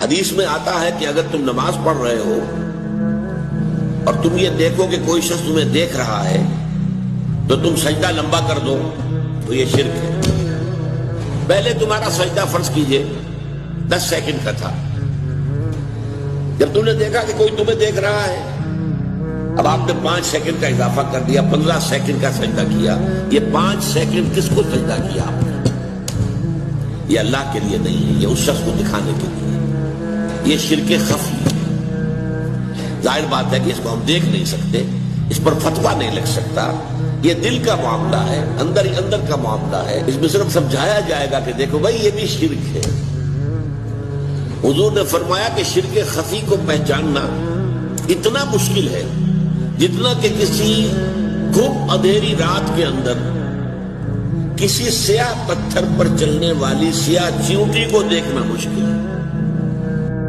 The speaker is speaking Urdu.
حدیث میں آتا ہے کہ اگر تم نماز پڑھ رہے ہو اور تم یہ دیکھو کہ کوئی شخص تمہیں دیکھ رہا ہے تو تم سجدہ لمبا کر دو تو یہ شرک ہے۔ پہلے تمہارا سجدہ فرض کیجئے 10 سیکنڈ کا تھا، جب تم نے دیکھا کہ کوئی تمہیں دیکھ رہا ہے اب آپ نے 5 سیکنڈ کا اضافہ کر دیا، 15 سیکنڈ کا سجدہ کیا۔ یہ 5 سیکنڈ کس کو سجدہ کیا آپ نے؟ یہ اللہ کے لیے نہیں ہے، یہ اس شخص کو دکھانے کے لیے۔ یہ شرک خفی ہے۔ ظاہر بات ہے کہ اس کو ہم دیکھ نہیں سکتے، اس پر فتویٰ نہیں لگ سکتا، یہ دل کا معاملہ ہے، اندر ہی اندر کا معاملہ ہے۔ اس میں صرف سمجھایا جائے گا کہ دیکھو بھائی یہ بھی شرک ہے۔ حضور نے فرمایا کہ شرک خفی کو پہچاننا اتنا مشکل ہے جتنا کہ کسی گم اندھیری رات کے اندر کسی سیاہ پتھر پر چلنے والی سیاہ چیونٹی کو دیکھنا مشکل ہے۔